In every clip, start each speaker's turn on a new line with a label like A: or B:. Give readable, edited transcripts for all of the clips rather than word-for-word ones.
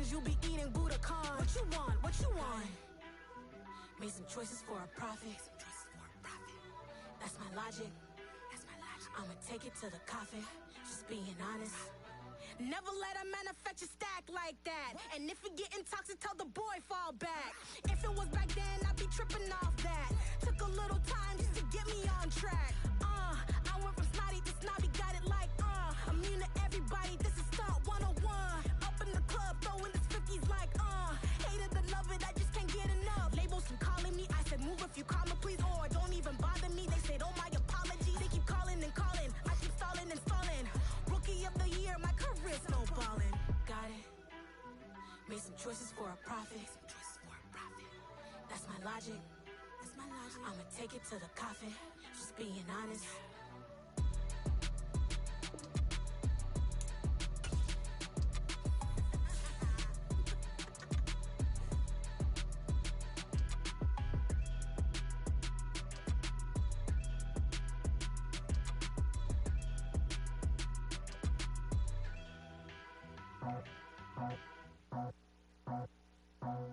A: portions, you'll be eating Budokan. What you want? What you want? Made some choices for a profit. That's my logic. I'ma take it to the coffin. Just being honest. Never let a manufacture stack like that. And if it getting toxic, tell the boy fall back. If it was back then, I'd be tripping off that. Took a little time just to get me on track. I went from snotty to snobby, got it like immune to everybody, this is stunt 101. Up in the club, throwing this 50s like hate it or love it, I just can't get enough. Labels keep calling me, I said move if you call me please, or don't even bother me. They said oh my apologies, they keep calling and calling, I keep stalling and stalling. Rookie of the year, my career snowballing. Got it. Made some choices for a profit. That's my logic. I'ma take it to the coffin. Just being honest.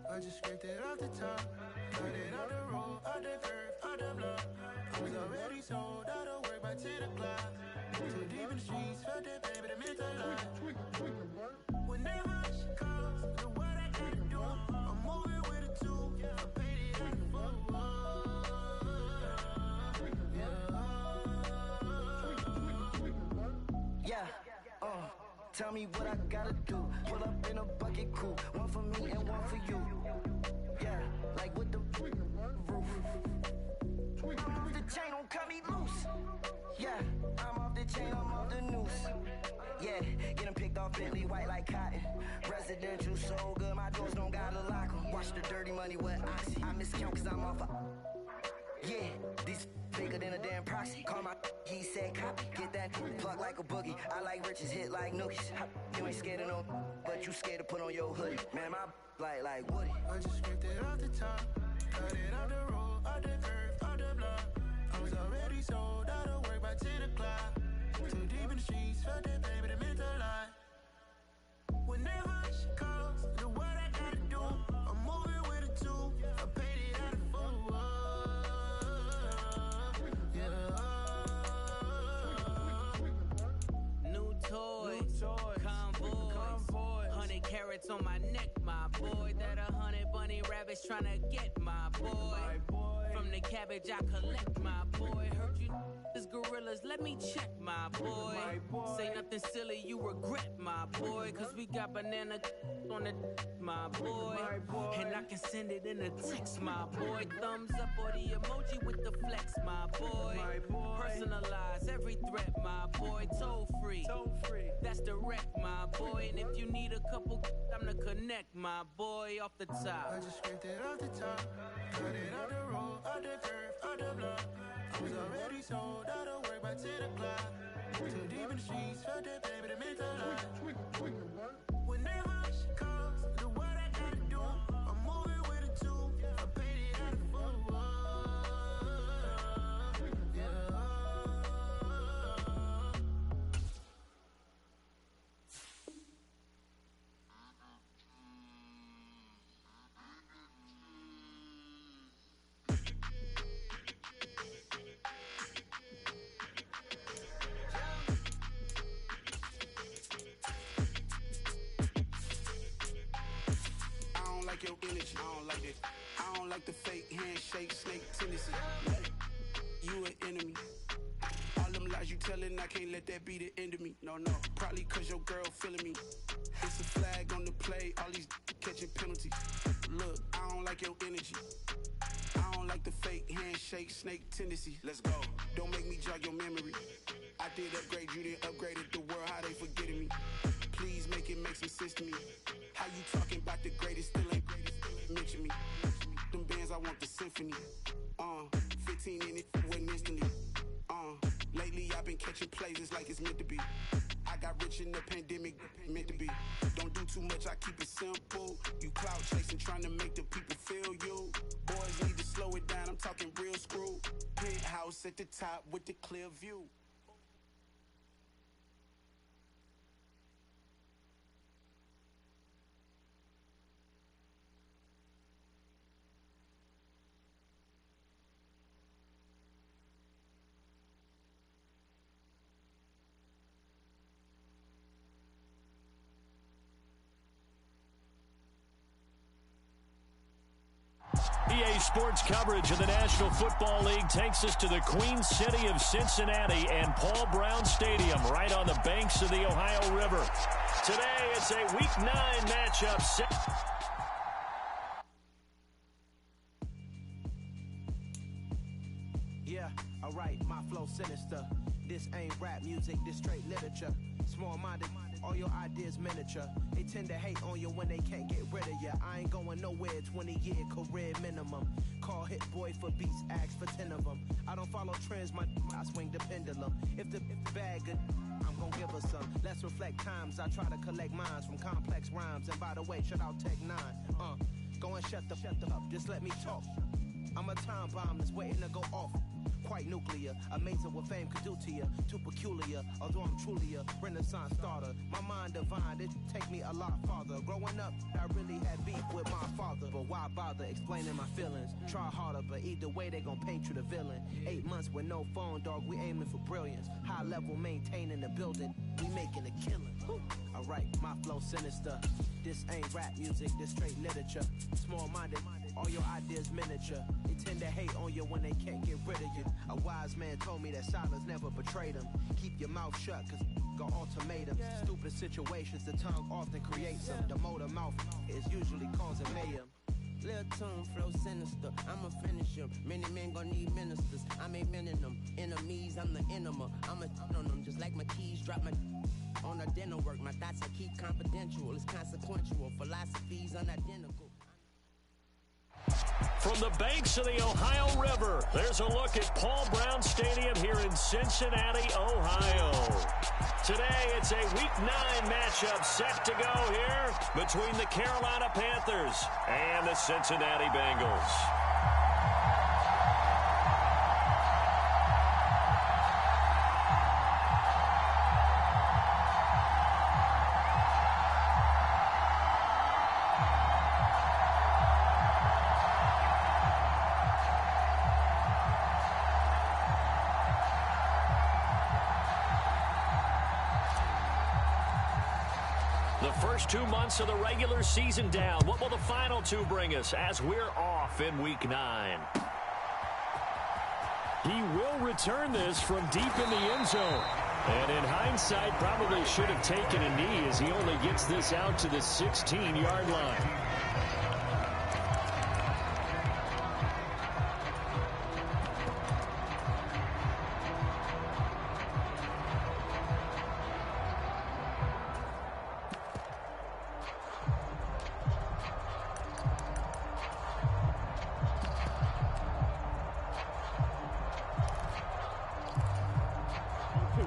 B: I just scraped it off the top, cut it off the road, off the curve, off the block. I was already sold out of work by 10 o'clock. Too deep in the streets, felt that pain, but it meant a lot. Whenever she calls, know what I gotta do. I'm moving with a two, I paid it out the full.
C: Tell me what I gotta do. Pull up in a bucket crew, one for me and one for you. Yeah, like with the roof. I'm off the chain, don't cut me loose. Yeah, I'm off the chain, I'm off the noose. Yeah, getting picked off Bentley, white like cotton. Residential so good, my doors don't gotta lock 'em. Watch the dirty money with oxy. I miscount cause I'm off yeah, these bigger than a damn proxy. Call my he said copy. Get that plug like a boogie. I like riches, hit like nookies. You ain't scared of no, but you scared to put on your hoodie. Man, my like Woody.
B: I just scraped it off the top, cut it off the road, off the curve, off the block. I was already sold out of work by 10 o'clock. Too deep in the streets, felt that pain, but it meant a lot. Whenever she calls, know what I gotta do. I'm moving with a two, I paid it out of full.
D: Convoy, 100 carats on my neck, my boy. That 100 bunny rabbits tryna get my boy. From the cabbage I collect, my boy. Heard you is gorillas, let me check, my boy. Say nothing silly, you regret, my boy. Cause we got banana on the my boy. And I can send it in a text, my boy. Thumbs up or the emoji with the flex, my boy. Personalize every threat, my boy. Toll free. That's direct, my boy. And if you need a couple, I'm the connect, my boy. Off the top.
B: I just scraped it off the top, cut it off the road, off the curve, off the block. I was already sold out of work by 10 o'clock. Too deep in the streets, felt that pain, but it meant a lot. Whenever she calls, know what I gotta do. I'm moving with a two, I paid it out of full.
E: Your energy, I don't like it. I don't like the fake handshake, snake tendency. You an enemy. All them lies you telling, I can't let that be the end of me. No, probably cause your girl feeling me. It's a flag on the play, all these catching penalties. Look, I don't like your energy. I don't like the fake handshake, snake tendency. Let's go. Don't make me jog your memory. I did upgrade, you didn't upgrade it. The world, how they forgetting me. Please make it make some sense to me. How you talking about the greatest, still ain't greatest, mention me. Them bands, I want the symphony. 15 in it, went instantly. Lately I've been catching plays, it's like it's meant to be. I got rich in the pandemic, meant to be. Don't do too much, I keep it simple. You clout chasing, trying to make the people feel you. Boys need to slow it down, I'm talking real screw. Penthouse at the top with the clear view.
F: EA Sports coverage of the National Football League takes us to the Queen City of Cincinnati and Paul Brown Stadium right on the banks of the Ohio River. Today, it's a Week 9 matchup set.
G: Yeah, alright, my flow sinister. This ain't rap music, this straight literature. Small-minded, all your ideas miniature. They tend to hate on you when they can't get rid of you. I ain't going nowhere, 20-year career minimum. Call Hit Boy for beats, ask for 10 of them. I don't follow trends, I swing the pendulum. If the bag good, I'm gonna give her some. Let's reflect times, I try to collect minds from complex rhymes. And by the way, shout out Tech 9. Go and shut the up, just let me talk. I'm a time bomb that's waiting to go off. Quite nuclear, amazing what fame could do to you. Too peculiar, although I'm truly a renaissance starter. My mind divine, it take me a lot farther. Growing up, I really had beef with my father. But why bother explaining my feelings? Try harder, but either way they gon' paint you the villain. 8 months with no phone, dog, we aiming for brilliance. High level maintaining the building, we making a killing. Alright, my flow sinister. This ain't rap music, this straight literature. Small-minded, all your ideas miniature. They tend to hate on you when they can't get rid of you. A wise man told me that silence never betrayed him. Keep your mouth shut, cause got ultimatums. Stupid situations, the tongue often creates them. The motor mouth is usually causing mayhem.
H: Lil' tune, flow sinister, I'ma finish him. Many men gon' need ministers, I'm a men in them. Enemies, I'm the enema. I'ma on them, just like my keys, drop my on the dinner work. My thoughts I keep confidential, it's consequential. Philosophies unidentical.
F: From the banks of the Ohio River, there's a look at Paul Brown Stadium here in Cincinnati, Ohio. Today, it's a Week 9 matchup set to go here between the Carolina Panthers and the Cincinnati Bengals. The first 2 months of the regular season down. What will the final 2 bring us as we're off in Week 9? He will return this from deep in the end zone. And in hindsight, probably should have taken a knee as he only gets this out to the 16-yard line.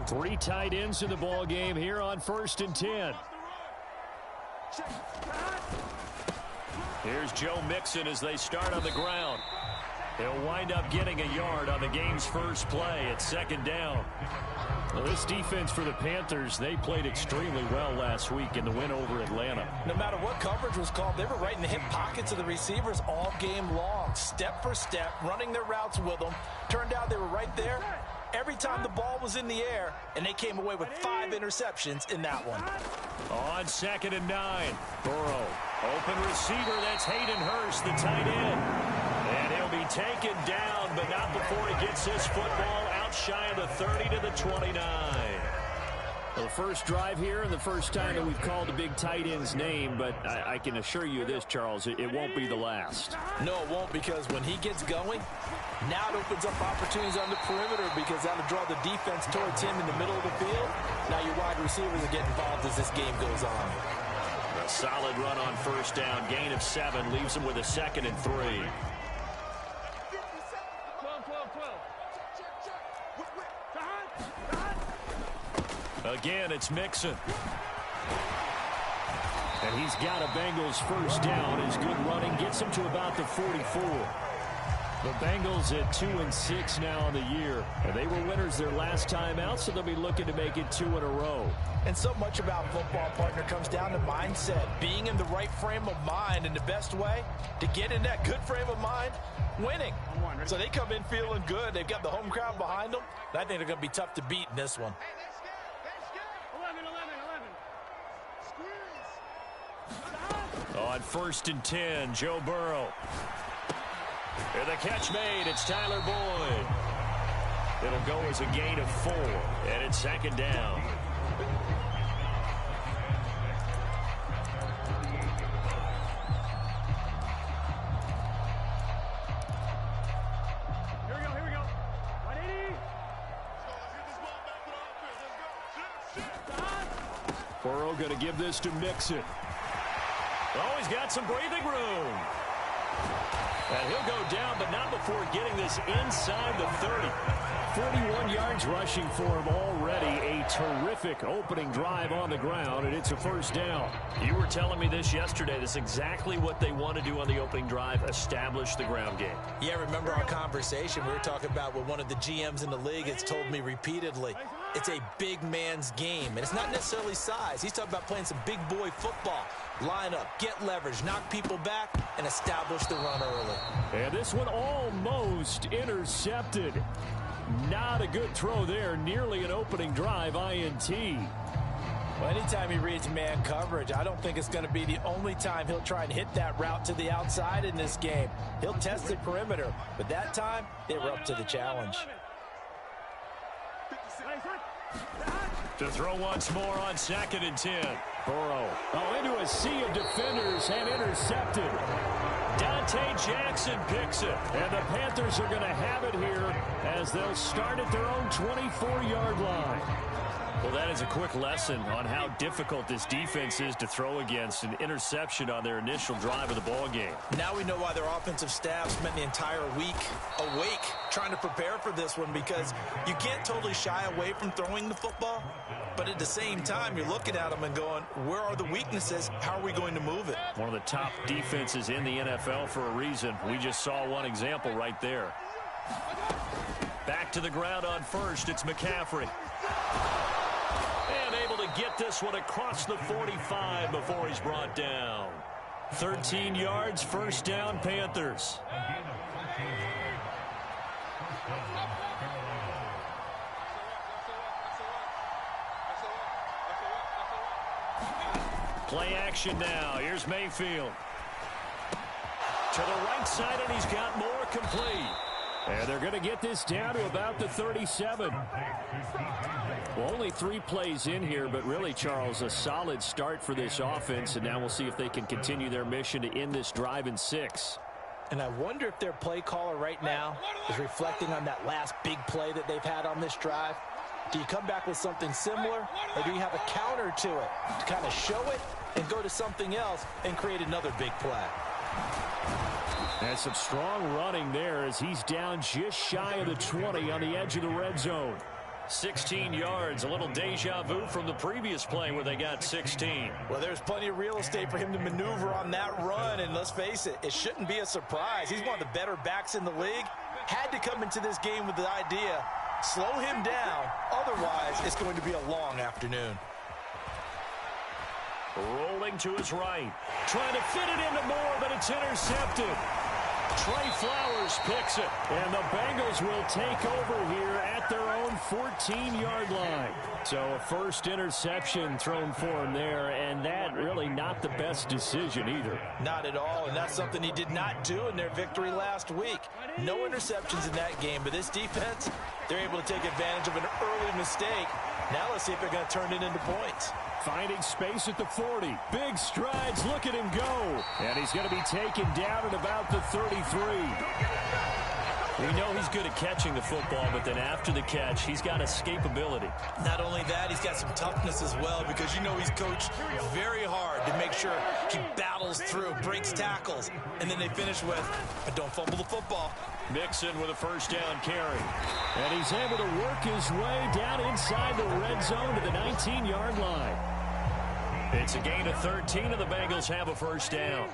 F: Three tight ends in the ball game here on 1st and 10. Here's Joe Mixon as they start on the ground. He'll wind up getting a yard on the game's first play at 2nd down. Well, this defense for the Panthers, they played extremely well last week in the win over Atlanta.
I: No matter what coverage was called, they were right in the hip pockets of the receivers all game long, step for step, running their routes with them. Turned out they were right there every time the ball was in the air, and they came away with 5 interceptions in that one.
F: On 2nd and 9, Burrow. Open receiver, that's Hayden Hurst, the tight end. And he'll be taken down, but not before he gets his football out shy of the 30 to the 29. Well, the first drive here and the first time that we've called the big tight end's name, but I can assure you this, Charles, it won't be the last.
I: No, it won't, because when he gets going, now it opens up opportunities on the perimeter because that'll draw the defense towards him in the middle of the field. Now your wide receivers are getting involved as this game goes on.
F: A solid run on 1st down, gain of 7, leaves him with a 2nd and 3. Again, it's Mixon. And he's got a Bengals 1st down. His good running gets him to about the 44. The Bengals at 2-6 now on the year. And they were winners their last time out, so they'll be looking to make it 2 in a row.
I: And so much about football, partner, comes down to mindset. Being in the right frame of mind, and the best way to get in that good frame of mind, winning. So they come in feeling good. They've got the home crowd behind them. I think they're going to be tough to beat in this one.
F: On 1st and 10, Joe Burrow. And the catch made. It's Tyler Boyd. It'll go as a gain of 4, and it's second down.
J: Here we go. 180.
F: Burrow going to give this to Mixon. Oh, he's got some breathing room. And he'll go down, but not before getting this inside the 30. 41 yards rushing for him already. A terrific opening drive on the ground, and it's a first down.
K: You were telling me this yesterday. That's exactly what they want to do on the opening drive, establish the ground game.
I: Yeah, remember our conversation. We were talking about what one of the GMs in the league has told me repeatedly. It's a big man's game, and it's not necessarily size. He's talking about playing some big boy football. Line up, get leverage, knock people back, and establish the run early.
F: And this one almost intercepted. Not a good throw there. Nearly an opening drive INT.
I: Well, anytime he reads man coverage, I don't think it's going to be the only time he'll try and hit that route to the outside in this game. He'll test the perimeter, but that time they were up to the challenge.
F: To throw once more on 2nd and 10. Burrow. Into a sea of defenders and intercepted. Dante Jackson picks it. And the Panthers are going to have it here as they'll start at their own 24-yard line.
K: Well, that is a quick lesson on how difficult this defense is to throw against. An interception on their initial drive of the ball game.
I: Now we know why their offensive staff spent the entire week awake trying to prepare for this one, because you can't totally shy away from throwing the football, but at the same time you're looking at them and going, where are the weaknesses? How are we going to move it?
K: One of the top defenses in the NFL for a reason. We just saw one example right there. Back to the ground on first. It's McCaffrey. And able to get this one across the 45 before he's brought down. 13 yards, first down, Panthers. Play action now. Here's Mayfield. To the right side, and he's got more complete.
F: And they're going to get this down to about the 37. Well, only 3 plays in here, but really, Charles, a solid start for this offense. And now we'll see if they can continue their mission to end this drive in 6.
I: And I wonder if their play caller right now is reflecting on that last big play that they've had on this drive. Do you come back with something similar, or do you have a counter to it to kind of show it and go to something else and create another big play?
F: And some strong running there as he's down just shy of the 20 on the edge of the red zone.
K: 16 yards, a little deja vu from the previous play where they got 16.
I: Well, there's plenty of real estate for him to maneuver on that run, and let's face it, it shouldn't be a surprise. He's one of the better backs in the league. Had to come into this game with the idea, slow him down, otherwise it's going to be a long afternoon.
F: Rolling to his right. Trying to fit it into Moore, but it's intercepted. Trey Flowers picks it. And the Bengals will take over here at their own 14-yard line. So a first interception thrown for him there, and that really not the best decision either.
I: Not at all, and that's something he did not do in their victory last week. No interceptions in that game, but this defense, they're able to take advantage of an early mistake. Now let's see if they're going to turn it into points.
F: Finding space at the 40. Big strides. Look at him go. And he's going to be taken down at about the 33.
K: We know he's good at catching the football, but then after the catch, he's got escapability.
I: Not only that, he's got some toughness as well, because you know he's coached very hard to make sure he battles through, breaks tackles, and then they finish with, don't fumble the football.
F: Mixon with a first down carry. And he's able to work his way down inside the red zone to the 19-yard line.
K: It's a gain of 13, and the Bengals have a first down.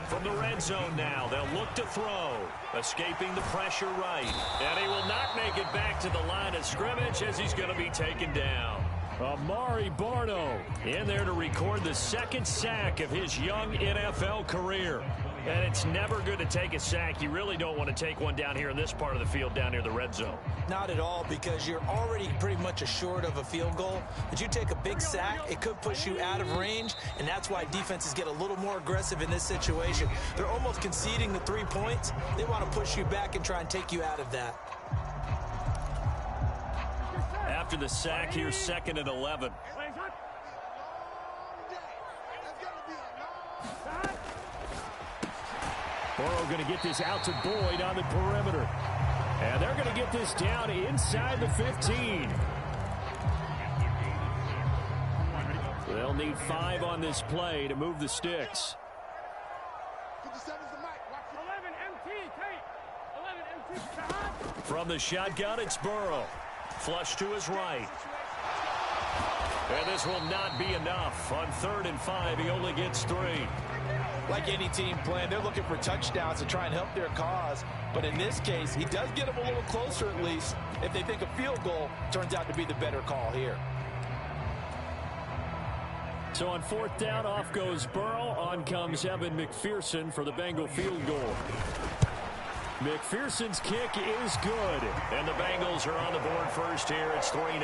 K: From the red zone now, they'll look to throw. Escaping the pressure right. And he will not make it back to the line of scrimmage as he's going to be taken down.
F: Amari Barno in there to record the second sack of his young NFL career. And it's never good to take a sack. You really don't want to take one down here in this part of the field, down near the red zone.
I: Not at all, because you're already pretty much assured of a field goal. But you take a big sack, it could push you out of range, and that's why defenses get a little more aggressive in this situation. They're almost conceding the 3 points. They want to push you back and try and take you out of that.
F: After the sack, here's 2nd and 11. Burrow going to get this out to Boyd on the perimeter. And they're going to get this down inside the 15. They'll need 5 on this play to move the sticks. From the shotgun, it's Burrow. Flush to his right. And this will not be enough. On 3rd and 5, he only gets 3.
I: Like any team playing, they're looking for touchdowns to try and help their cause. But in this case, he does get them a little closer at least. If they think a field goal turns out to be the better call here.
F: So on 4th down, off goes Burrow. On comes Evan McPherson for the Bengal field goal. McPherson's kick is good. And the Bengals are on the board first here. It's 3-0.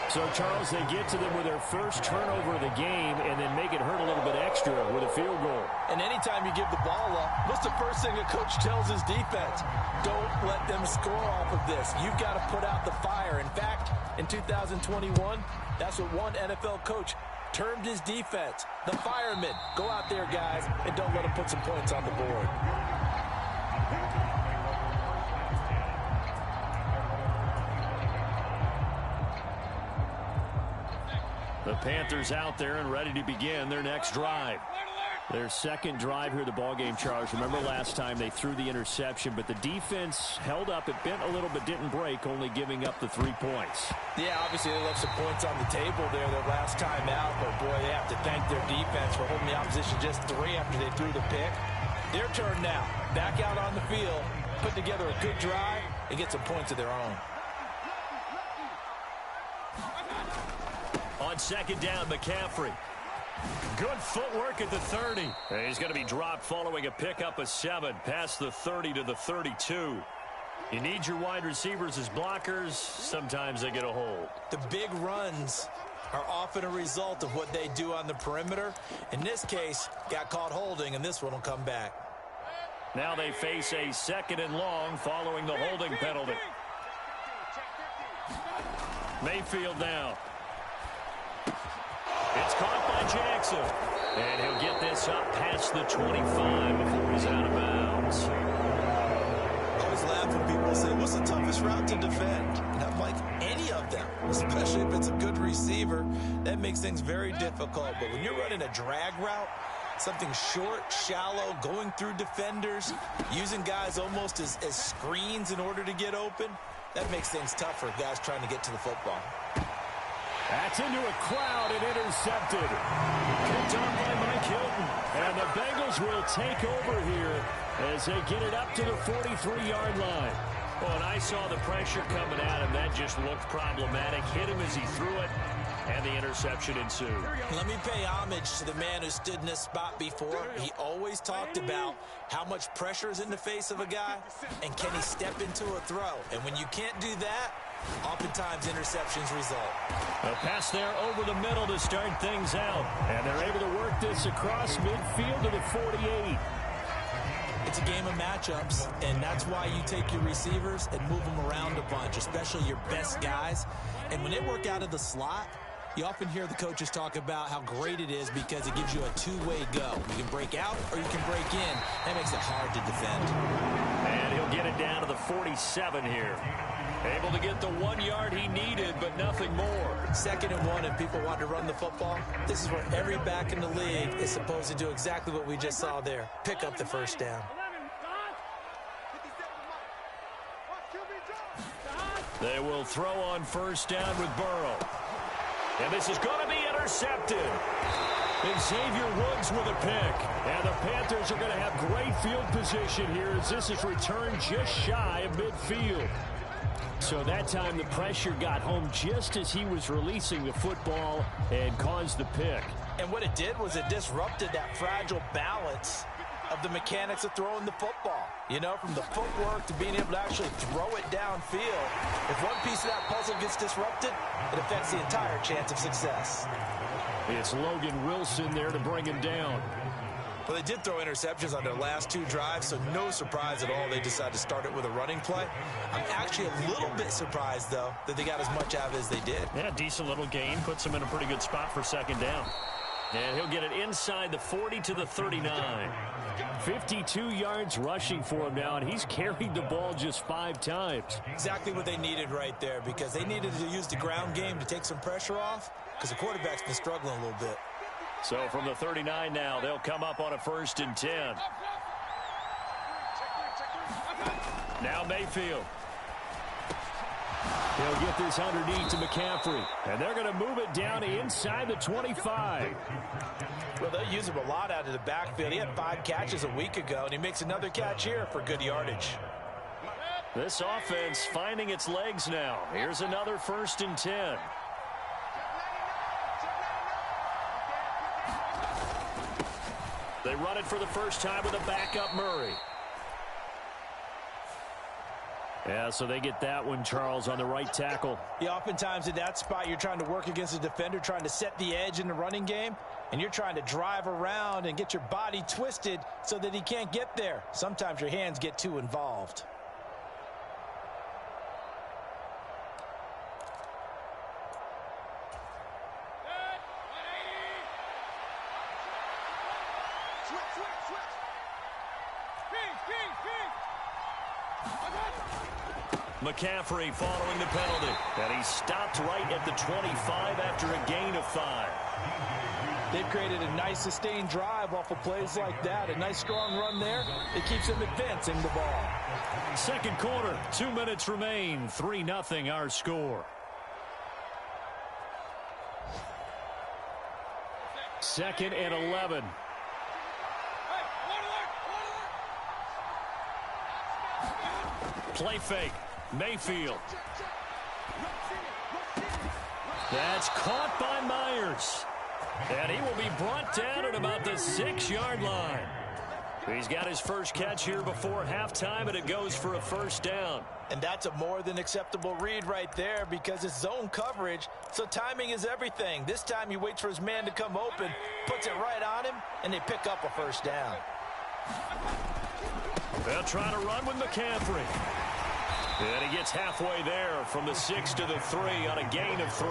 F: So, Charles, they get to them with their first turnover of the game and then make it hurt a little bit extra with a field goal.
I: And anytime you give the ball up, what's the first thing a coach tells his defense? Don't let them score off of this. You've got to put out the fire. In fact, in 2021, that's what one NFL coach termed his defense. The firemen. Go out there, guys, and don't let them put some points on the board.
F: The Panthers out there and ready to begin their next drive. Their second drive here, the ballgame, Charles. Remember last time they threw the interception, but the defense held up. It bent a little but didn't break, only giving up the 3 points.
I: Yeah, obviously they left some points on the table there their last time out, but boy, they have to thank their defense for holding the opposition just 3 after they threw the pick. Their turn now. Back out on the field, put together a good drive, and get some points of their own.
F: On 2nd down, McCaffrey. Good footwork at the 30. And he's going to be dropped following a pickup of 7 past the 30 to the 32. You need your wide receivers as blockers. Sometimes they get a hold.
I: The big runs are often a result of what they do on the perimeter. In this case, got caught holding, and this one will come back.
F: Now they face a 2nd and long following the holding penalty. Mayfield now. It's caught by Jackson. And he'll get this up past the 25 before he's out of bounds.
I: I always laugh when people say, what's the toughest route to defend? And I'm like, any of them, especially if it's a good receiver. That makes things very difficult. But when you're running a drag route, something short, shallow, going through defenders, using guys almost as screens in order to get open, that makes things tough for guys trying to get to the football.
F: That's into a crowd and intercepted. Picked up by Mike Hilton. And the Bengals will take over here as they get it up to the 43-yard line. Oh, and I saw the pressure coming at him. That just looked problematic. Hit him as he threw it, and the interception ensued.
I: Let me pay homage to the man who stood in this spot before. He always talked about how much pressure is in the face of a guy, and can he step into a throw. And when you can't do that, oftentimes interceptions result.
F: A pass there over the middle to start things out. And they're able to work this across midfield to the 48.
I: It's a game of matchups, and that's why you take your receivers and move them around a bunch, especially your best guys. And when they work out of the slot, you often hear the coaches talk about how great it is because it gives you a two-way go. You can break out or you can break in. That makes it hard to defend.
F: And he'll get it down to the 47 here. Able to get the 1 yard he needed, but nothing more.
I: 2nd and 1, and people want to run the football. This is where every back in the league is supposed to do exactly what we just saw there. Pick up the first down.
F: They will throw on first down with Burrow. And this is going to be intercepted. Xavier Woods with a pick. And the Panthers are going to have great field position here as this is returned just shy of midfield. So that time the pressure got home just as he was releasing the football and caused the pick.
I: And what it did was it disrupted that fragile balance of the mechanics of throwing the football. You know, from the footwork to being able to actually throw it downfield. If one piece of that puzzle gets disrupted, it affects the entire chance of success.
K: It's Logan Wilson there to bring him down.
I: Well, they did throw interceptions on their last 2 drives, so no surprise at all they decided to start it with a running play. I'm actually a little bit surprised, though, that they got as much out of it as they did.
K: Yeah, decent little gain. Puts him in a pretty good spot for second down. And he'll get it inside the 40 to the 39. 52 yards rushing for him now, and he's carried the ball just 5 times.
I: Exactly what they needed right there, because they needed to use the ground game to take some pressure off, because the quarterback's been struggling a little bit.
K: So from the 39 now, they'll come up on a 1st and 10. Now Mayfield. He'll get this underneath to McCaffrey. And they're going to move it down inside the 25.
I: Well, they'll use him a lot out of the backfield. He had 5 catches a week ago, and he makes another catch here for good yardage.
K: This offense finding its legs now. Here's another 1st and 10. They run it for the first time with a backup Murray. Yeah, so they get that one, Charles, on the right tackle.
I: Yeah, oftentimes in that spot, you're trying to work against a defender, trying to set the edge in the running game, and you're trying to drive around and get your body twisted so that he can't get there. Sometimes your hands get too involved.
K: McCaffrey following the penalty. And he stopped right at the 25 after a gain of 5.
I: They've created a nice sustained drive off of plays like that. A nice strong run there. It keeps them advancing the ball.
K: Second quarter, 2 minutes remain. 3-0 our score. Second and 11. Play fake. Mayfield. That's caught by Myers. And he will be brought down at about the 6-yard line. He's got his first catch here before halftime, and it goes for a 1st down.
I: And that's a more than acceptable read right there because it's zone coverage, so timing is everything. This time he waits for his man to come open, puts it right on him, and they pick up a 1st down.
K: They'll try to run with McCaffrey. And he gets halfway there from the 6 to the 3 on a gain of 3.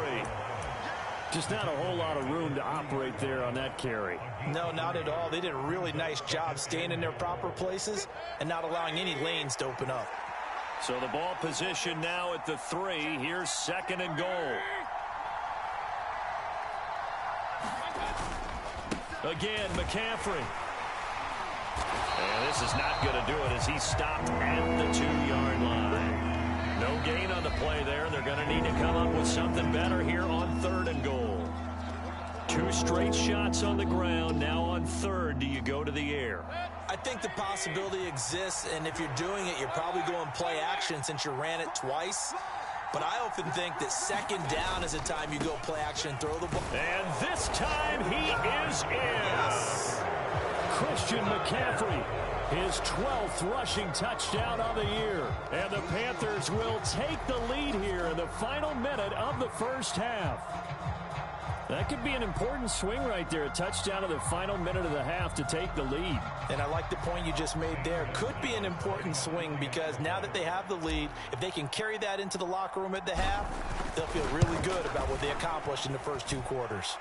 K: Just not a whole lot of room to operate there on that carry.
I: No, not at all. They did a really nice job staying in their proper places and not allowing any lanes to open up.
K: So the ball position now at the 3. Here's 2nd and goal. Again, McCaffrey. And this is not going to do it as he stopped at the 2-yard line. No gain on the play there. They're going to need to come up with something better here on 3rd and goal. 2 straight shots on the ground. Now on 3rd, do you go to the air?
I: I think the possibility exists, and if you're doing it, you're probably going play action since you ran it twice. But I often think that 2nd down is the time you go play action, throw the ball.
K: And this time he is in. Yes. Christian McCaffrey, his 12th rushing touchdown of the year. And the Panthers will take the lead here in the final minute of the first half. That could be an important swing right there. A touchdown in the final minute of the half to take the lead.
I: And I like the point you just made there. Could be an important swing because now that they have the lead, if they can carry that into the locker room at the half, they'll feel really good about what they accomplished in the first 2 quarters.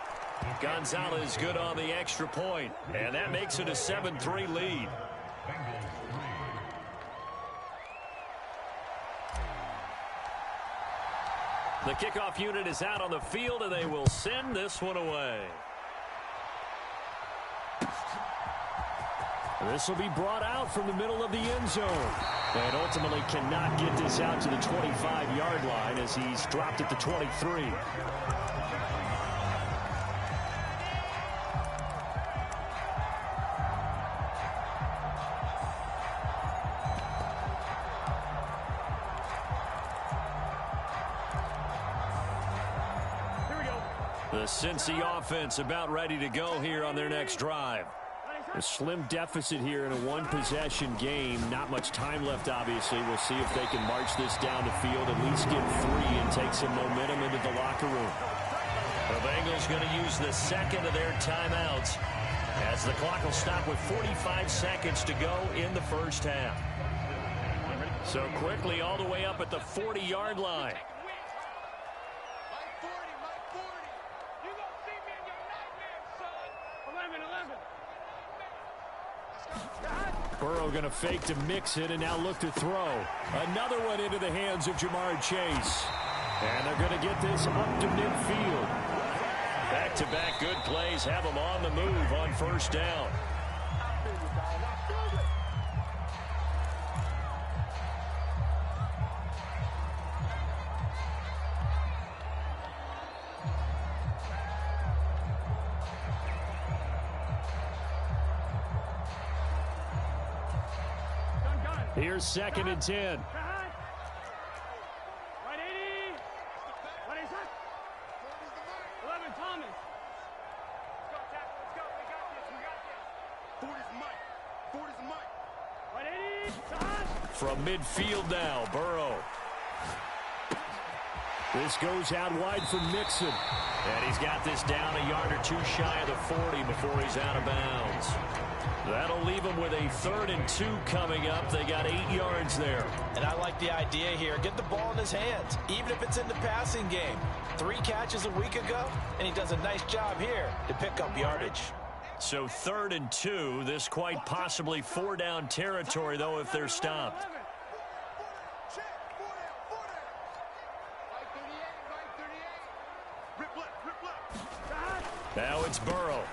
K: Gonzalez good on the extra point, and that makes it a 7-3 lead. The kickoff unit is out on the field, and they will send this one away. This will be brought out from the middle of the end zone. And ultimately cannot get this out to the 25-yard line as he's dropped at the 23. The Cincy offense about ready to go here on their next drive. A slim deficit here in a one-possession game. Not much time left, obviously. We'll see if they can march this down the field, at least get 3 and take some momentum into the locker room.
F: The Bengals going to use the second of their timeouts as the clock will stop with 45 seconds to go in the first half. So quickly all the way up at the 40-yard line.
K: Burrow going to fake to mix it and now look to throw. Another one into the hands of Jamar Chase. And they're going to get this up to midfield.
F: Back-to-back good plays have them on the move on first down.
K: Here's 2nd and 10.
J: Right 80. What is that? 11 Thomas. Let's go, tackle. Let's go. We got this. We got this. Ford is Mike. Ford is Mike. Right 80.
K: From midfield now, Burrow. This goes out wide for Mixon.
F: And he's got this down a yard or 2 shy of the 40 before he's out of bounds. That'll leave them with a 3rd and 2 coming up. They got 8 yards there.
I: And I like the idea here. Get the ball in his hands, even if it's in the passing game. 3 catches a week ago, and he does a nice job here to pick up yardage.
F: So 3rd and 2. This quite possibly 4-down territory, though, if they're stopped. Now it's Burrow.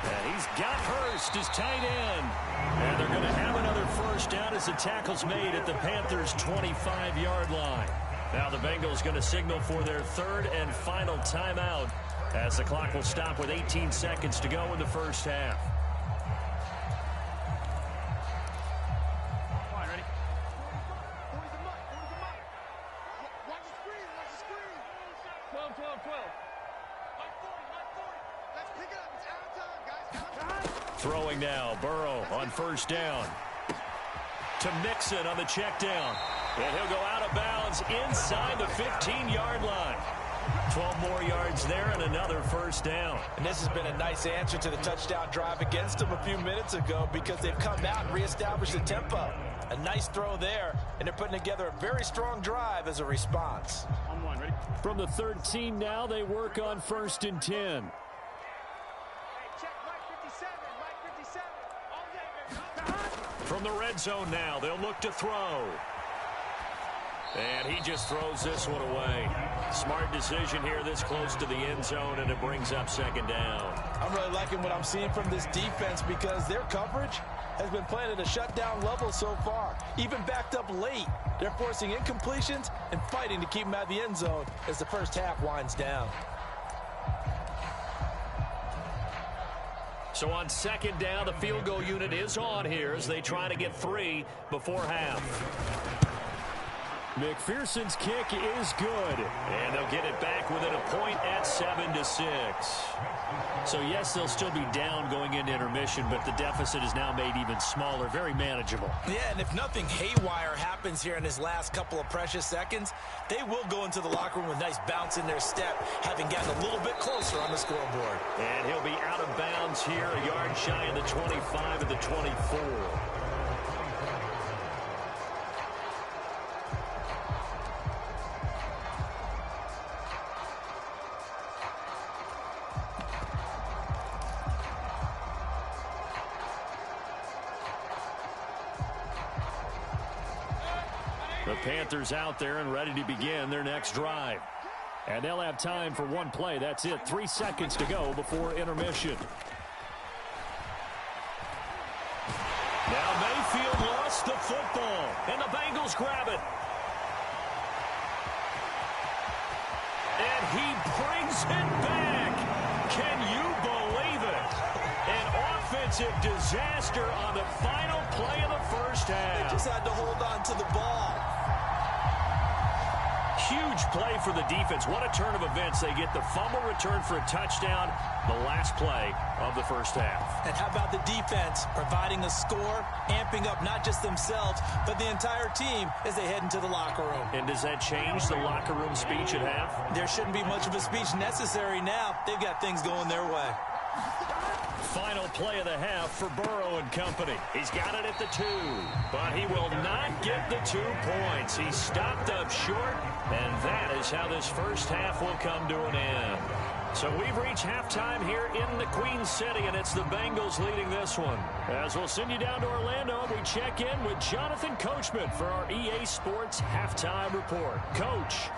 F: And he's got Hurst, his tight end. And they're going to have another first down as the tackle's made at the Panthers' 25-yard line. Now the Bengals going to signal for their 3rd and final timeout as the clock will stop with 18 seconds to go in the first half.
J: All right, ready? 12.
F: Throwing now, Burrow on first down. To Mixon on the check down. And he'll go out of bounds inside the 15-yard line. 12 more yards there and another first down.
I: And this has been a nice answer to the touchdown drive against them a few minutes ago because they've come out and reestablished the tempo. A nice throw there, and they're putting together a very strong drive as a response.
J: On 1, ready?
K: From the 13 now, they work on 1st and 10.
F: From the red zone now, they'll look to throw. And he just throws this one away. Smart decision here this close to the end zone, and it brings up 2nd down.
I: I'm really liking what I'm seeing from this defense because their coverage has been playing at a shutdown level so far. Even backed up late, they're forcing incompletions and fighting to keep them out of the end zone as the first half winds down.
F: So on 2nd down, the field goal unit is on here as they try to get 3 before half.
K: McPherson's kick is good.
F: And they'll get it back within a point at 7-6.
K: So, yes, they'll still be down going into intermission, but the deficit is now made even smaller, very manageable.
I: Yeah, and if nothing haywire happens here in his last couple of precious seconds, they will go into the locker room with a nice bounce in their step, having gotten a little bit closer on the scoreboard.
F: And he'll be out of bounds here, a yard shy of the 25 of the 24.
K: The Panthers out there and ready to begin their next drive. And they'll have time for 1 play. That's it. 3 seconds to go before intermission.
F: Now Mayfield lost the football, and the Bengals grab it. And he brings it back. Can you believe it? An offensive disaster on the final play of the first half.
I: They just had to hold on to the ball.
F: huge play for the defense. What a turn of events. They get the fumble return for a touchdown, the last play of the first half.
I: And how about the defense providing a score, amping up not just themselves, but the entire team as they head into the locker room.
F: And does that change the locker room speech at half?
I: There shouldn't be much of a speech necessary now. They've got things going their way.
F: Final play of the half for Burrow and company. He's got it at the 2, but he will not get the 2 points. He's stopped up short, and that is how this first half will come to an end. So we've reached halftime here in the Queen City, and it's the Bengals leading this one. As we'll send you down to Orlando, we check in with Jonathan Coachman for our EA Sports Halftime Report. Coach.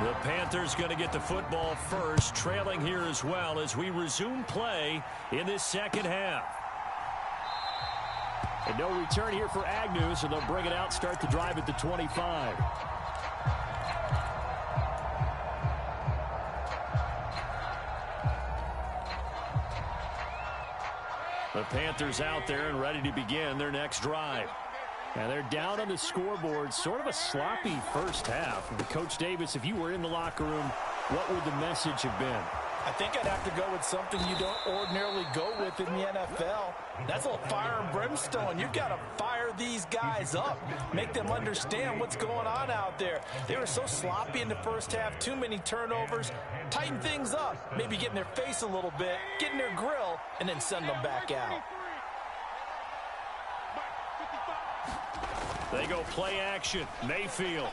F: The Panthers going to get the football first, trailing here as well as we resume play in this second half.
K: And no return here for Agnew, so they'll bring it out, start the drive at the 25.
F: The Panthers out there and ready to begin their next drive.
K: And they're down on the scoreboard. Sort of a sloppy first half. And Coach Davis, if you were in the locker room, what would the message have been?
I: I think I'd have to go with something you don't ordinarily go with in the NFL. That's a little fire and brimstone. You've got to fire these guys up. Make them understand what's going on out there. They were so sloppy in the first half. Too many turnovers. Tighten things up. Maybe get in their face a little bit. Get in their grill. And then send them back out.
F: They go play action. Mayfield.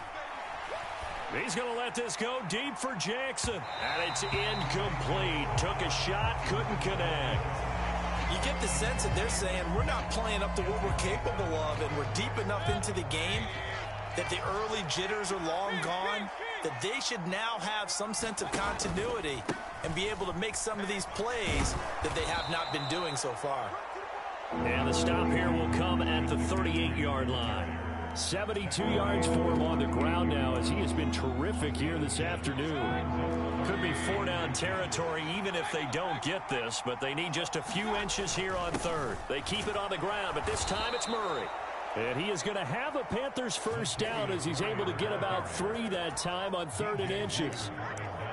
F: He's going to let this go deep for Jackson. And it's incomplete. Took a shot, couldn't connect.
I: You get the sense that they're saying we're not playing up to what we're capable of, and we're deep enough into the game that the early jitters are long gone, that they should now have some sense of continuity and be able to make some of these plays that they have not been doing so far.
F: And the stop here will come at the 38-yard line.
K: 72 yards for him on the ground now as he has been terrific here this afternoon.
F: Could be 4-down territory even if they don't get this, but they need just a few inches here on third. They keep it on the ground, but this time it's Murray.
K: And he is going to have a Panthers first down as he's able to get about 3 that time on 3rd and inches.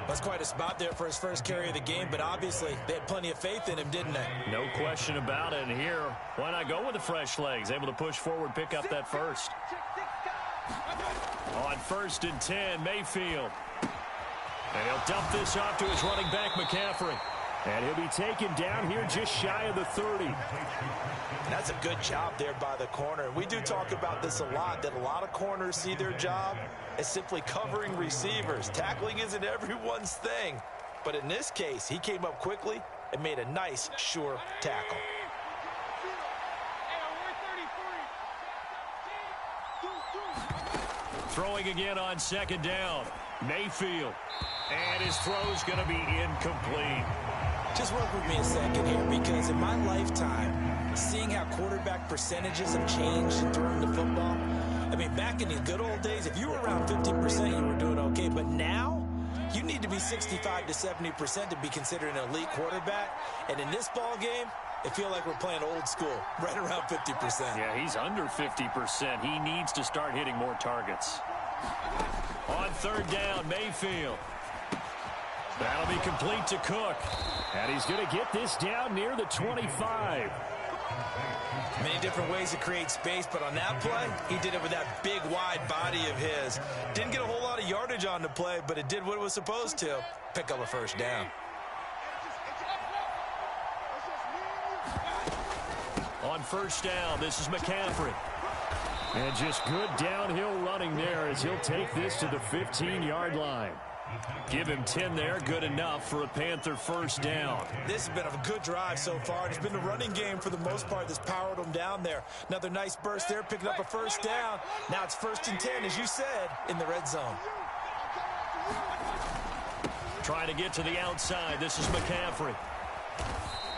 I: That's quite a spot there for his first carry of the game, but obviously they had plenty of faith in him, didn't they?
F: No question about it. And here, why not go with the fresh legs? Able to push forward, pick up that first. On 1st and 10, Mayfield. And he'll dump this off to his running back, McCaffrey.
K: And he'll be taken down here just shy of the 30.
I: And that's a good job there by the corner. We do talk about this a lot, that a lot of corners see their job as simply covering receivers. Tackling isn't everyone's thing. But in this case, he came up quickly and made a nice, sure tackle.
F: Throwing again on 2nd down. Mayfield. And his throw's going to be incomplete.
I: Just work with me a second here, because in my lifetime, seeing how quarterback percentages have changed in throwing the football, I mean, back in the good old days, if you were around 50%, you were doing okay. But now, you need to be 65 to 70% to be considered an elite quarterback. And in this ball game, I feel like we're playing old school, right around 50%.
F: Yeah, he's under 50%. He needs to start hitting more targets. On 3rd down, Mayfield. That'll be complete to Cook.
K: And he's going to get this down near the 25.
I: Many different ways to create space, but on that play, he did it with that big, wide body of his. Didn't get a whole lot of yardage on the play, but it did what it was supposed to. Pick up a first down.
F: On 1st down, this is McCaffrey.
K: And just good downhill running there as he'll take this to the 15-yard line.
F: Give him 10 there, good enough for a Panther first down.
I: This has been a good drive so far. It's been the running game for the most part that's powered them down there. Another nice burst there, picking up a first down. Now it's 1st and 10, as you said, in the red zone.
F: Trying to get to the outside. This is McCaffrey.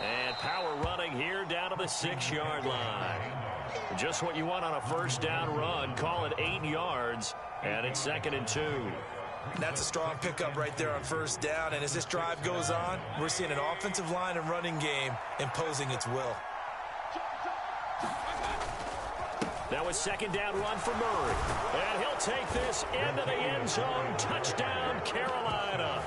F: And power running here down to the 6-yard line. Just what you want on a first down run. Call it 8 yards, and it's 2nd and 2.
I: That's a strong pickup right there on first down. And as this drive goes on, we're seeing an offensive line and running game imposing its will.
F: Now a second down run for Murray. And he'll take this into the end zone. Touchdown, Carolina.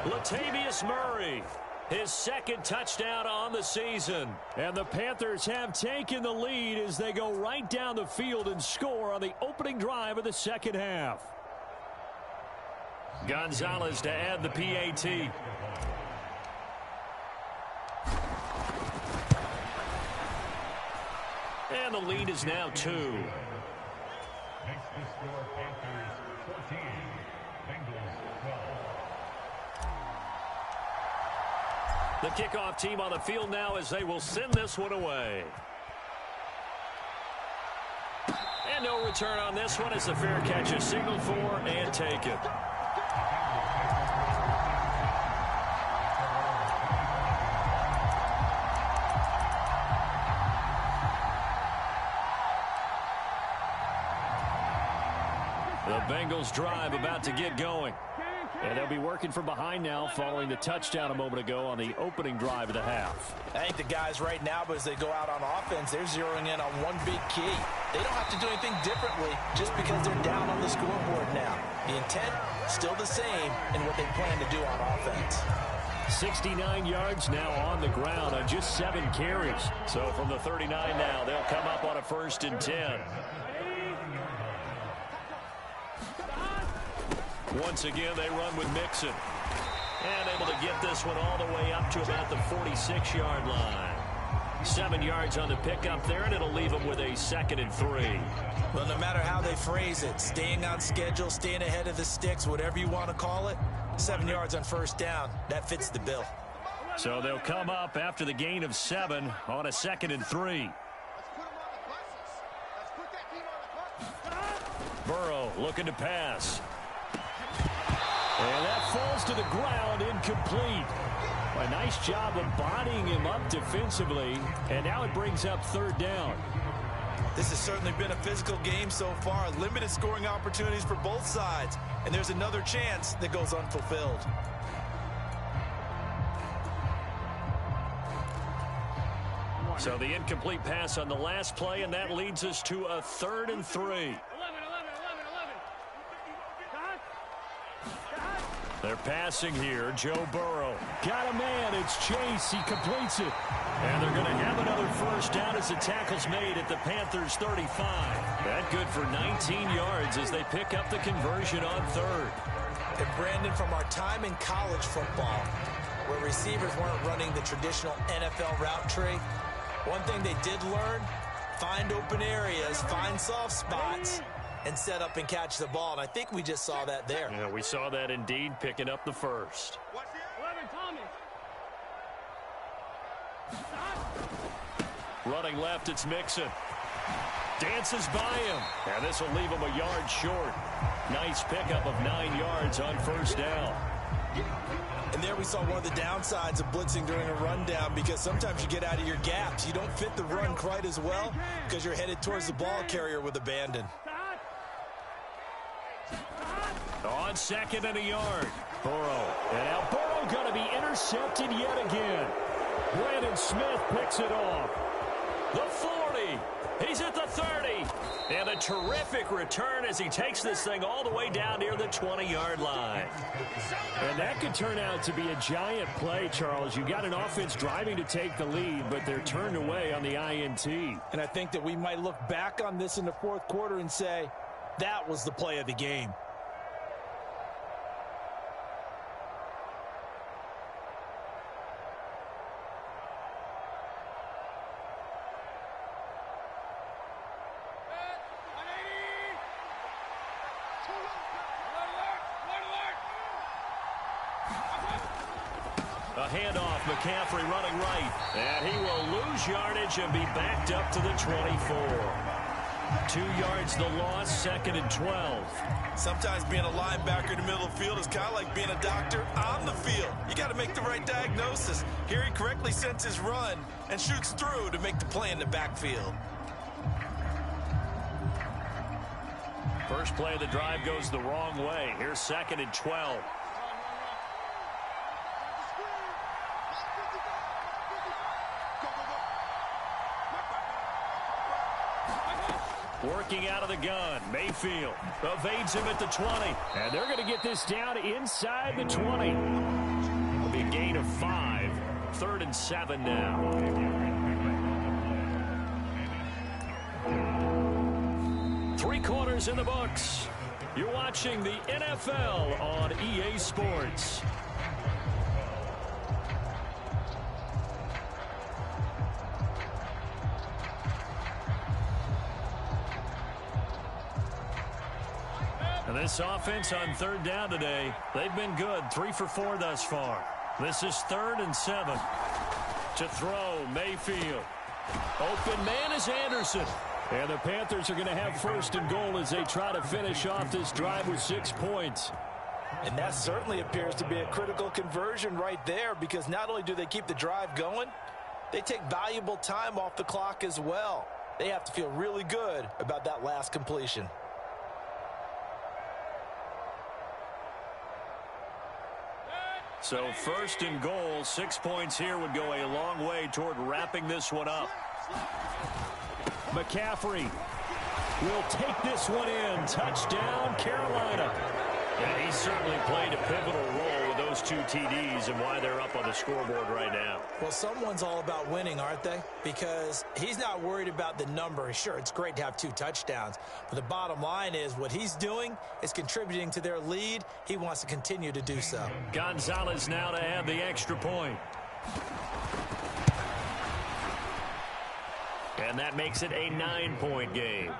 F: Latavius Murray, his second touchdown on the season. And the Panthers have taken the lead as they go right down the field and score on the opening drive of the second half. Gonzalez to add the PAT. And the lead is now 2.
L: Makes the score Panthers 14, Bengals 12.
F: The kickoff team on the field now as they will send this one away. And no return on this one as the fair catch is signaled for and taken. The Bengals drive about to get going. And they'll be working from behind now following the touchdown a moment ago on the opening drive of the half.
I: I think the guys right now, as they go out on offense, they're zeroing in on one big key. They don't have to do anything differently just because they're down on the scoreboard now. The intent, still the same in what they plan to do on offense.
F: 69 yards now on the ground on just 7 carries. So from the 39 now, they'll come up on a 1st and 10. Once again, they run with Mixon. And able to get this one all the way up to about the 46-yard line. 7 yards on the pickup there, and it'll leave them with a 2nd and 3.
I: Well, no matter how they phrase it, staying on schedule, staying ahead of the sticks, whatever you want to call it, 7 yards on first down, that fits the bill.
F: So they'll come up after the gain of 7 on a 2nd and 3. Burrow looking to pass. And that falls to the ground, incomplete. A nice job of bodying him up defensively, and now it brings up 3rd down.
I: This has certainly been a physical game so far. Limited scoring opportunities for both sides, and there's another chance that goes unfulfilled.
F: So the incomplete pass on the last play, and that leads us to a 3rd and 3. They're passing here. Joe Burrow. Got a man. It's Chase. He completes it. And they're going to have another 1st down as the tackle's made at the Panthers' 35. That good for 19 yards as they pick up the conversion on 3rd.
I: And Brandon, from our time in college football, where receivers weren't running the traditional NFL route tree, one thing they did learn, find open areas, find soft spots, and set up and catch the ball. And I think we just saw that there.
F: Yeah, we saw that indeed, picking up the 1st. Running left, it's Mixon. Dances by him. And this will leave him a yard short. Nice pickup of 9 yards on 1st down.
I: And there we saw one of the downsides of blitzing during a rundown, because sometimes you get out of your gaps. You don't fit the run quite as well because you're headed towards the ball carrier with abandon.
F: On 2nd and a yard. Burrow. And now Burrow going to be intercepted yet again. Brandon Smith picks it off. The 40. He's at the 30. And a terrific return as he takes this thing all the way down near the 20-yard line. And that could turn out to be a giant play, Charles. You got an offense driving to take the lead, but they're turned away on the INT.
I: And I think that we might look back on this in the 4th quarter and say, that was the play of the game.
F: A handoff, McCaffrey running right. And he will lose yardage and be backed up to the 24. 2 yards the loss, 2nd and 12.
I: Sometimes being a linebacker in the middle of the field is kind of like being a doctor on the field. You got to make the right diagnosis. Here he correctly sends his run and shoots through to make the play in the backfield.
F: First play of the drive goes the wrong way. Here's 2nd and 12. Working out of the gun. Mayfield evades him at the 20. And they're going to get this down inside the 20. It'll be a gain of 5. 3rd and 7 now. Three quarters in the books. You're watching the NFL on EA Sports. And this offense on 3rd down today, they've been good. 3 for 4 thus far. This is 3rd and 7. To throw, Mayfield. Open man is Anderson. And the Panthers are going to have 1st and goal as they try to finish off this drive with 6 points.
I: And that certainly appears to be a critical conversion right there, because not only do they keep the drive going, they take valuable time off the clock as well. They have to feel really good about that last completion.
F: So 1st and goal, 6 points here would go a long way toward wrapping this one up. McCaffrey will take this one in. Touchdown, Carolina. And he certainly played a pivotal role with those 2 TDs and why they're up on the scoreboard right now.
I: Well, someone's all about winning, aren't they? Because he's not worried about the number. Sure, it's great to have 2 touchdowns. But the bottom line is what he's doing is contributing to their lead. He wants to continue to do so.
F: Gonzalez now to add the extra point. And that makes it a 9-point game.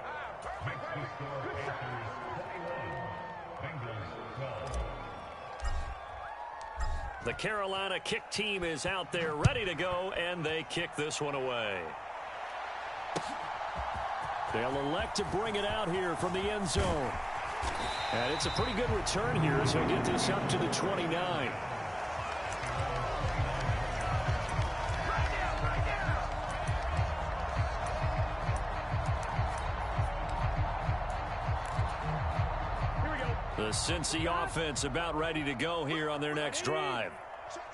F: The Carolina kick team is out there ready to go, and they kick this one away. They'll elect to bring it out here from the end zone. And it's a pretty good return here as they get this up to the 29. The Cincy offense about ready to go here on their next drive.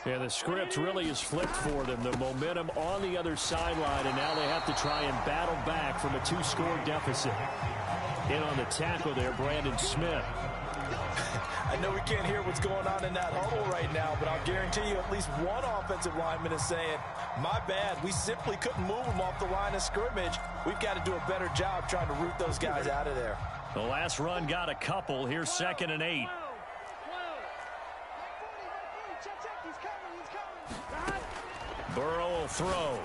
F: Yeah, the script really is flipped for them. The momentum on the other sideline, and now they have to try and battle back from a 2-score deficit. In on the tackle there, Brandon Smith.
I: I know we can't hear what's going on in that huddle right now, but I'll guarantee you at least one offensive lineman is saying, my bad, we simply couldn't move them off the line of scrimmage. We've got to do a better job trying to root those guys out of there.
F: The last run got a couple. Here's 2nd and 8. Burrow will throw.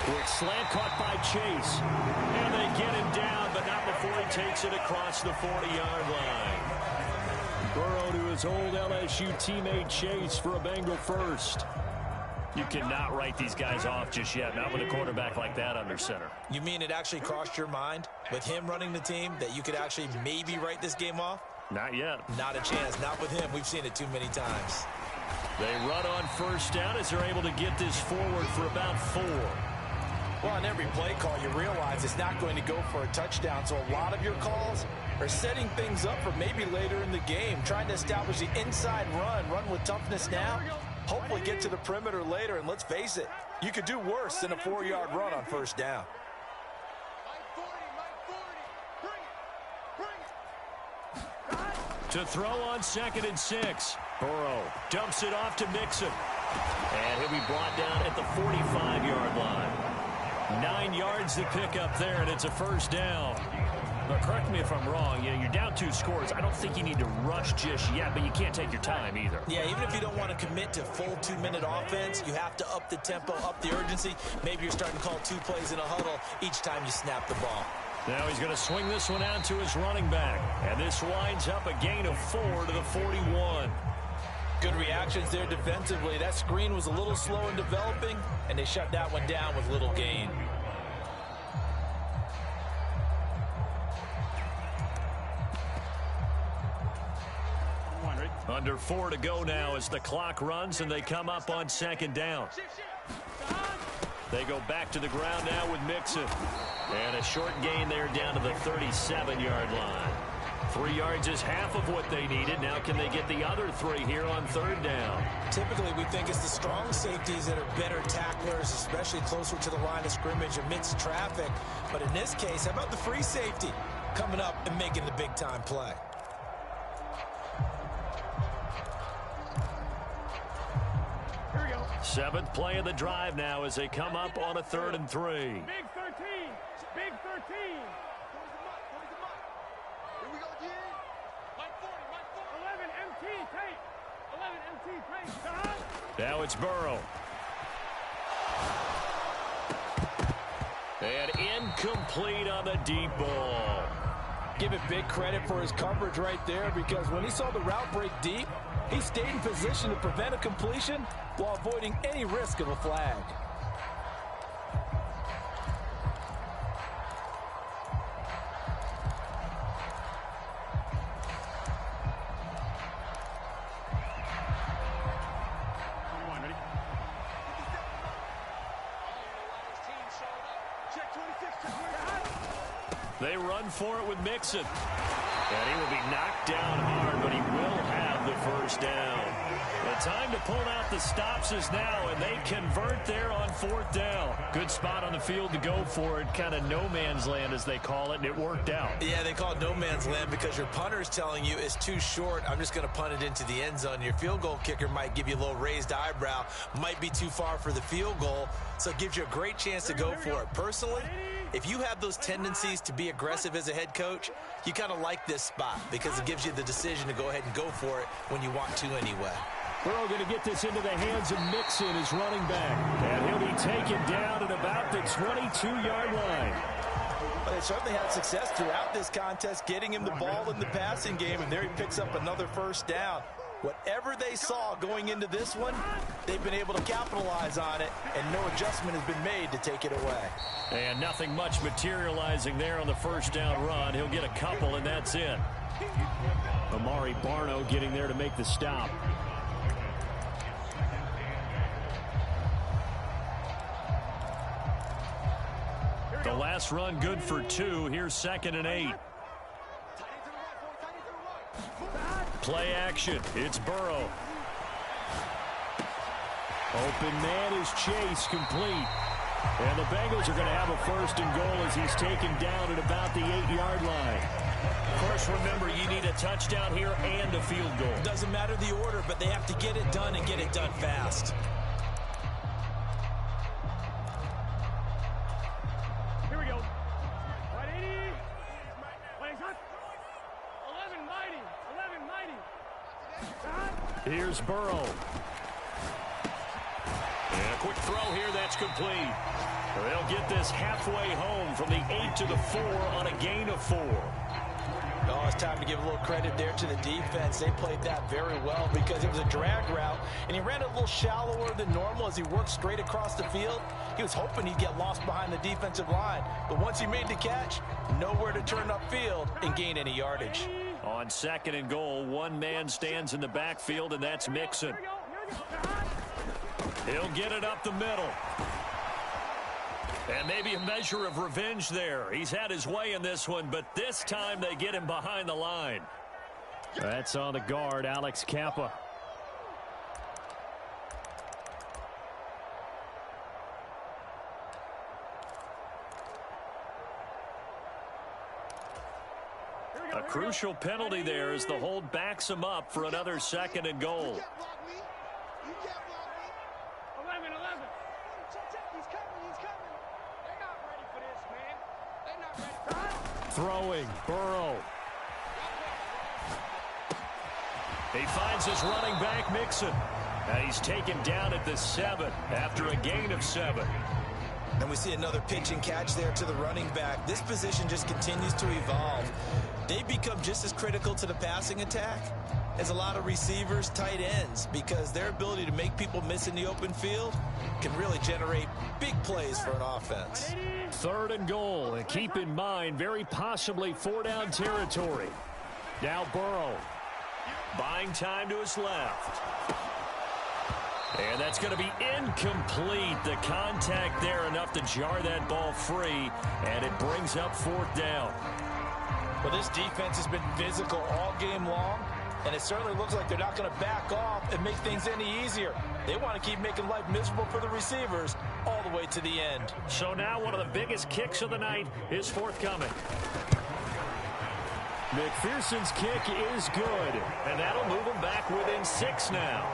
F: Quick slant caught by Chase. And they get him down, but not before he takes it across the 40-yard line. Burrow to his old LSU teammate Chase for a Bengal first. You cannot write these guys off just yet, not with a quarterback like that under center.
I: You mean it actually crossed your mind with him running the team that you could actually maybe write this game off?
F: Not yet.
I: Not a chance. Not with him. We've seen it too many times.
F: They run on 1st down as they're able to get this forward for about 4.
I: Well, on every play call, you realize it's not going to go for a touchdown, so a lot of your calls are setting things up for maybe later in the game, trying to establish the inside run with toughness now, hopefully get to the perimeter later, and let's face it, you could do worse than a 4-yard run on 1st down.
F: To throw on 2nd and 6. Burrow dumps it off to Mixon. And he'll be brought down at the 45-yard line. 9 yards to pick up there, and it's a 1st down. Now, correct me if I'm wrong. You're down 2 scores. I don't think you need to rush just yet, but you can't take your time either.
I: Yeah, even if you don't want to commit to full 2-minute offense, you have to up the tempo, up the urgency. Maybe you're starting to call 2 plays in a huddle each time you snap the ball.
F: Now he's going to swing this one out to his running back. And this winds up a gain of 4 to the 41.
I: Good reactions there defensively. That screen was a little slow in developing, and they shut that one down with little gain.
F: Under 4 to go now as the clock runs, and they come up on 2nd down. They go back to the ground now with Mixon. And a short gain there down to the 37-yard line. 3 yards is half of what they needed. Now can they get the other 3 here on 3rd down?
I: Typically, we think it's the strong safeties that are better tacklers, especially closer to the line of scrimmage amidst traffic. But in this case, how about the free safety coming up and making the big-time play?
J: Here we go.
K: 7th play of the drive now as they come up on a 3rd and 3.
J: Big 13. Big 13. Here we go again. Mike 40, Mike 40. 11 MT, tape. 11 MT, tape.
K: Now it's Burrow. And incomplete on the deep ball.
I: Give it big credit for his coverage right there, because when he saw the route break deep, he stayed in position to prevent a completion while avoiding any risk of a flag.
K: They run for it with Mixon. And he will be knocked down hard, but he will have the first down. The time to pull out the stops is now, and they convert there on 4th down. Good spot on the field to go for it. Kind of no man's land, as they call it, and it worked out.
I: Yeah, they call it no man's land because your punter is telling you it's too short. I'm just going to punt it into the end zone. Your field goal kicker might give you a little raised eyebrow, might be too far for the field goal, so it gives you a great chance to go for it. Personally, if you have those tendencies to be aggressive as a head coach, you kind of like this spot because it gives you the decision to go ahead and go for it when you want to anyway.
K: Burrow going to get this into the hands of Mixon, his running back. And he'll be taken down at about the 22-yard line.
I: But they certainly had success throughout this contest, getting him the ball in the passing game, and there he picks up another first down. Whatever they saw going into this one, they've been able to capitalize on it, and no adjustment has been made to take it away.
K: And nothing much materializing there on the first down run. He'll get a couple, and that's it. Amari Barno getting there to make the stop. The last run good for 2. Here's 2nd and 8. Play action. It's Burrow. Open man is Chase, complete. And the Bengals are going to have a 1st and goal as he's taken down at about the 8-yard line. Of course, remember, you need a touchdown here and a field goal.
I: Doesn't matter the order, but they have to get it done and get it done fast.
J: Here we go. 180. What is that? 11 mighty. 11 mighty.
K: Here's Burrow. And a quick throw here, that's complete. They'll get this halfway home from the 8 to the 4 on a gain of 4.
I: Oh, it's time to give a little credit there to the defense. They played that very well because it was a drag route, and he ran a little shallower than normal as he worked straight across the field. He was hoping he'd get lost behind the defensive line, but once he made the catch, nowhere to turn upfield and gain any yardage.
K: On 2nd and goal, one man stands in the backfield, and that's Mixon. He'll get it up the middle. And maybe a measure of revenge there. He's had his way in this one, but this time they get him behind the line. That's on the guard, Alex Kappa. A crucial penalty there as the hold backs him up for another 2nd and goal.
J: 11. He's coming. They're not ready for this, man. They're not ready for this.
K: Throwing, Burrow. He finds his running back, Mixon. And he's taken down at the 7 after a gain of 7.
I: And we see another pitch and catch there to the running back. This position just continues to evolve. They become just as critical to the passing attack as a lot of receivers, tight ends, because their ability to make people miss in the open field can really generate big plays for an offense.
K: 3rd and goal, and keep in mind, very possibly 4-down territory. Now Burrow, buying time to his left. And that's going to be incomplete. The contact there enough to jar that ball free, and it brings up 4th down.
I: Well, this defense has been physical all game long, and it certainly looks like they're not going to back off and make things any easier. They want to keep making life miserable for the receivers all the way to the end.
K: So now one of the biggest kicks of the night is forthcoming. McPherson's kick is good, and that'll move him back within 6 now.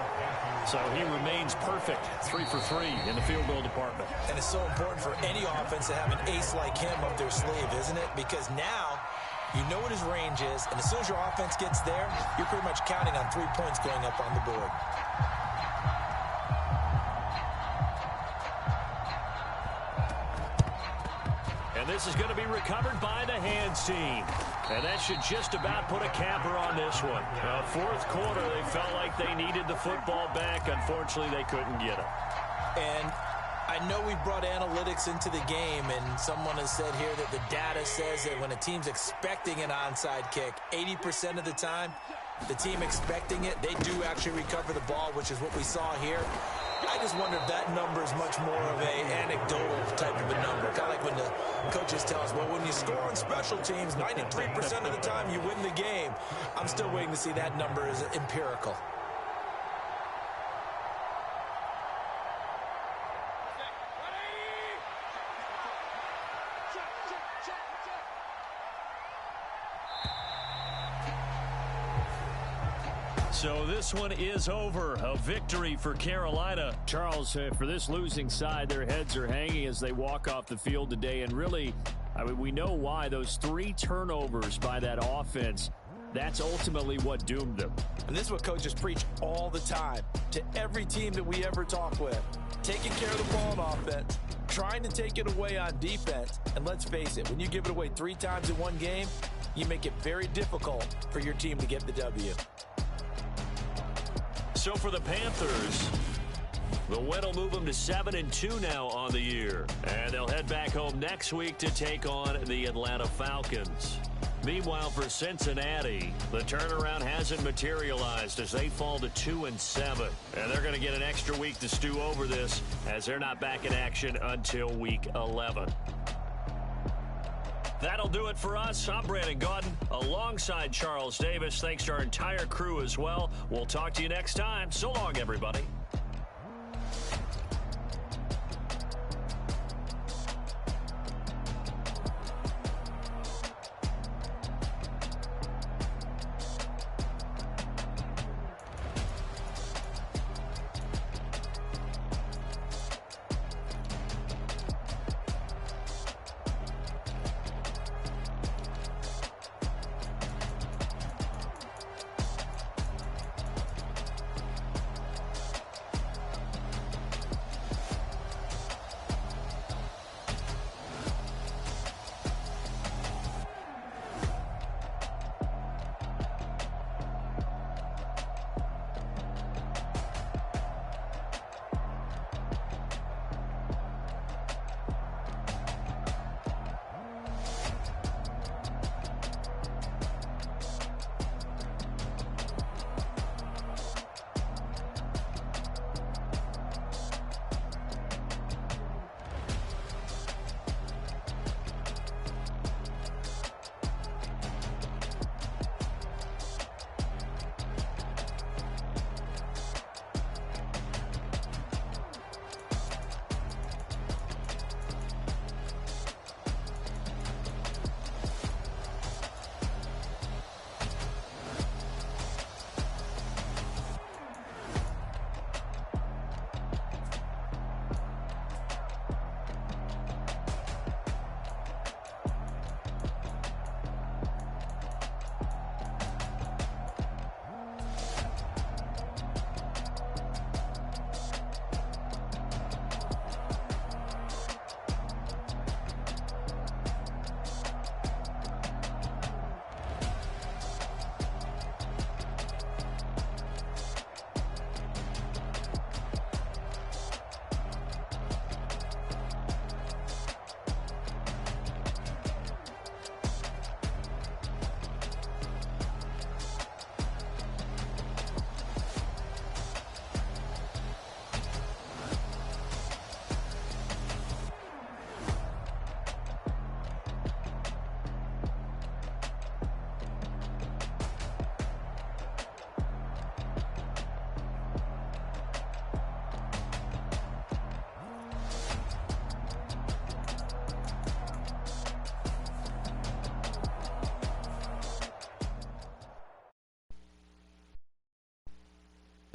K: So he remains perfect, 3 for 3 in the field goal department.
I: And it's so important for any offense to have an ace like him up their sleeve, isn't it? Because now you know what his range is, and as soon as your offense gets there, you're pretty much counting on 3 points going up on the board.
K: And this is going to be recovered by the hands team. And that should just about put a capper on this one. Fourth quarter, they felt like they needed the football back. Unfortunately, they couldn't get it.
I: And I know we brought analytics into the game, and someone has said here that the data says that when a team's expecting an onside kick, 80% of the time, the team expecting it, they do actually recover the ball, which is what we saw here. I just wonder if that number is much more of an anecdotal type of a number. Kind of like when the coaches tell us, well, when you score on special teams, 93% of the time you win the game. I'm still waiting to see that number as empirical.
K: So this one is over. A victory for Carolina. Charles, for this losing side, their heads are hanging as they walk off the field today. And really, I mean, we know why. Those 3 turnovers by that offense, that's ultimately what doomed them.
I: And this is what coaches preach all the time to every team that we ever talk with. Taking care of the ball on offense, trying to take it away on defense. And let's face it, when you give it away 3 times in one game, you make it very difficult for your team to get the W.
K: So for the Panthers, the win will move them to 7-2 now on the year. And they'll head back home next week to take on the Atlanta Falcons. Meanwhile, for Cincinnati, the turnaround hasn't materialized as they fall to 2-7. And they're going to get an extra week to stew over this as they're not back in action until week 11. That'll do it for us. I'm Brandon Gaudin alongside Charles Davis. Thanks to our entire crew as well. We'll talk to you next time. So long, everybody.